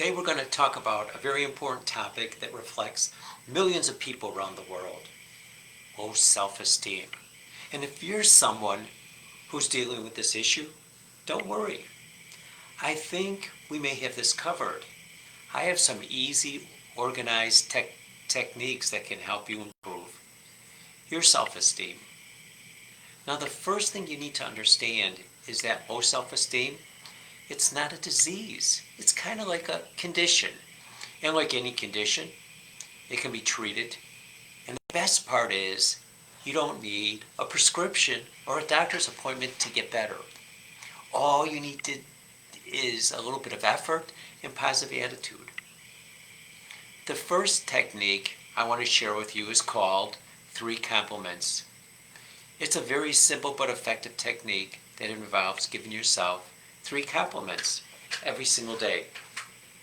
Today we're going to talk about a very important topic that reflects millions of people around the world: low self-esteem. And if you're someone who's dealing with this issue, don't worry. I think we may have this covered. I have some easy, organized techniques that can help you improve your self-esteem. Now, the first thing you need to understand is that low self-esteem, it's not a disease. It's kind of like a condition. And like any condition, it can be treated. And the best part is you don't need a prescription or a doctor's appointment to get better. All you need is a little bit of effort and positive attitude. The first technique I want to share with you is called 3 compliments. It's a very simple but effective technique that involves giving yourself 3 compliments every single day.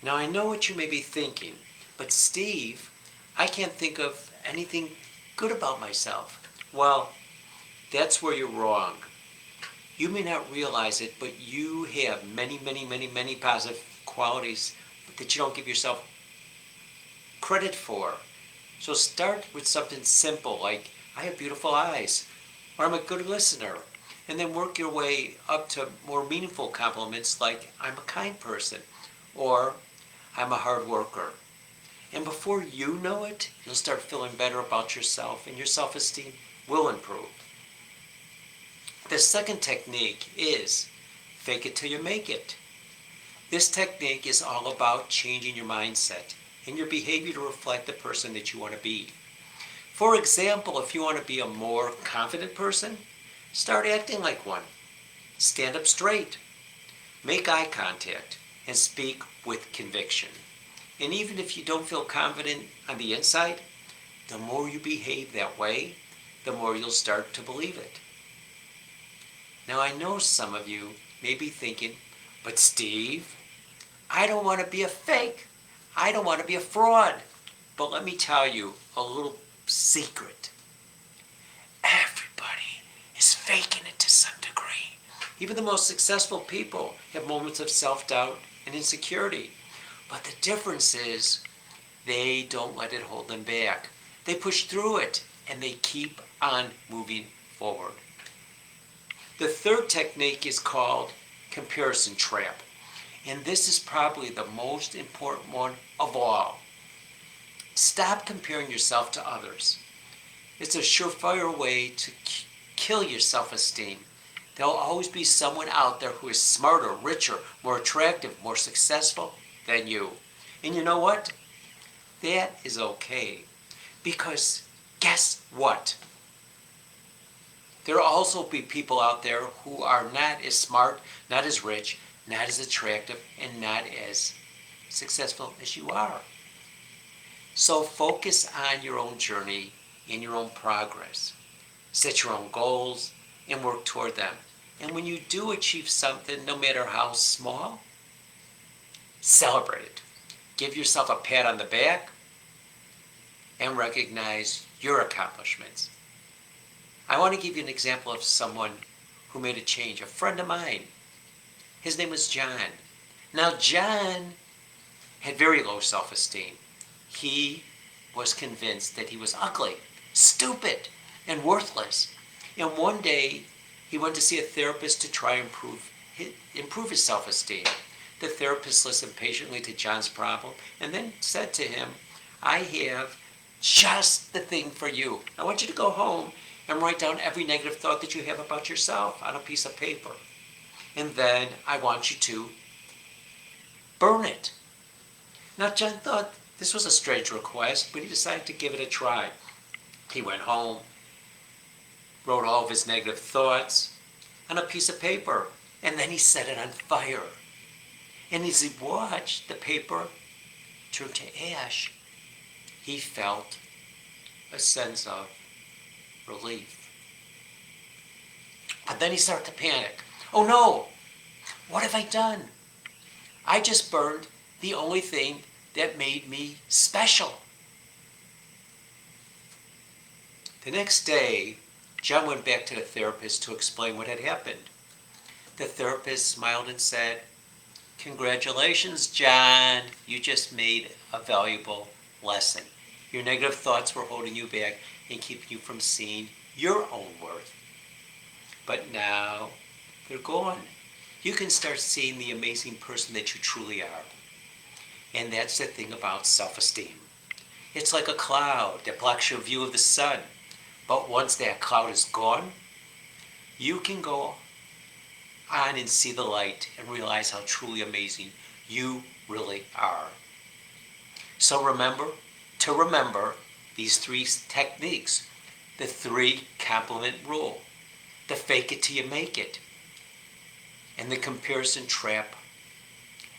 Now, I know what you may be thinking, but Steve, I can't think of anything good about myself. Well, that's where you're wrong. You may not realize it, but you have many positive qualities that you don't give yourself credit for. So start with something simple like, I have beautiful eyes, or I'm a good listener. And then work your way up to more meaningful compliments like, I'm a kind person, or I'm a hard worker. And before you know it, you'll start feeling better about yourself and your self-esteem will improve. The second technique is fake it till you make it. This technique is all about changing your mindset and your behavior to reflect the person that you want to be. For example, if you want to be a more confident person, start acting like one. Stand up straight. Make eye contact and speak with conviction. And even if you don't feel confident on the inside, the more you behave that way, the more you'll start to believe it. Now, I know some of you may be thinking, but Steve, I don't want to be a fake. I don't want to be a fraud. But let me tell you a little secret. Everybody is faking it to some degree. Even the most successful people have moments of self-doubt and insecurity. But the difference is they don't let it hold them back. They push through it and they keep on moving forward. The third technique is called comparison trap. And this is probably the most important one of all. Stop comparing yourself to others. It's a surefire way to kill your self-esteem. There'll always be someone out there who is smarter, richer, more attractive, more successful than you. And you know what? That is okay. Because guess what? There'll also be people out there who are not as smart, not as rich, not as attractive, and not as successful as you are. So focus on your own journey and your own progress. Set your own goals and work toward them. And when you do achieve something, no matter how small, celebrate it. Give yourself a pat on the back and recognize your accomplishments. I want to give you an example of someone who made a change, a friend of mine. His name was John. Now, John had very low self-esteem. He was convinced that he was ugly, stupid, and worthless. And one day, he went to see a therapist to try and improve his self-esteem. The therapist listened patiently to John's problem and then said to him, I have just the thing for you. I want you to go home and write down every negative thought that you have about yourself on a piece of paper. And then I want you to burn it. Now, John thought this was a strange request, but he decided to give it a try. He went home, wrote all of his negative thoughts on a piece of paper, and then he set it on fire. And as he watched the paper turn to ash, he felt a sense of relief. But then he started to panic. Oh no! What have I done? I just burned the only thing that made me special. The next day, John went back to the therapist to explain what had happened. The therapist smiled and said, Congratulations, John. You just made a valuable lesson. Your negative thoughts were holding you back and keeping you from seeing your own worth. But now they're gone. You can start seeing the amazing person that you truly are. And that's the thing about self-esteem. It's like a cloud that blocks your view of the sun. But once that cloud is gone, you can go on and see the light and realize how truly amazing you really are. So remember these three techniques. The three compliment rule, the fake it till you make it, and the comparison trap.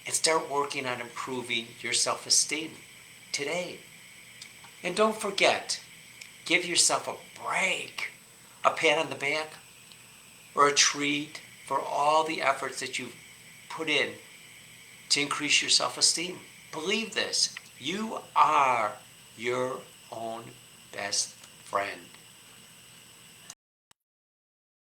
And start working on improving your self-esteem today. And don't forget, give yourself a break, a pat on the back, or a treat for all the efforts that you've put in to increase your self-esteem. Believe this, you are your own best friend.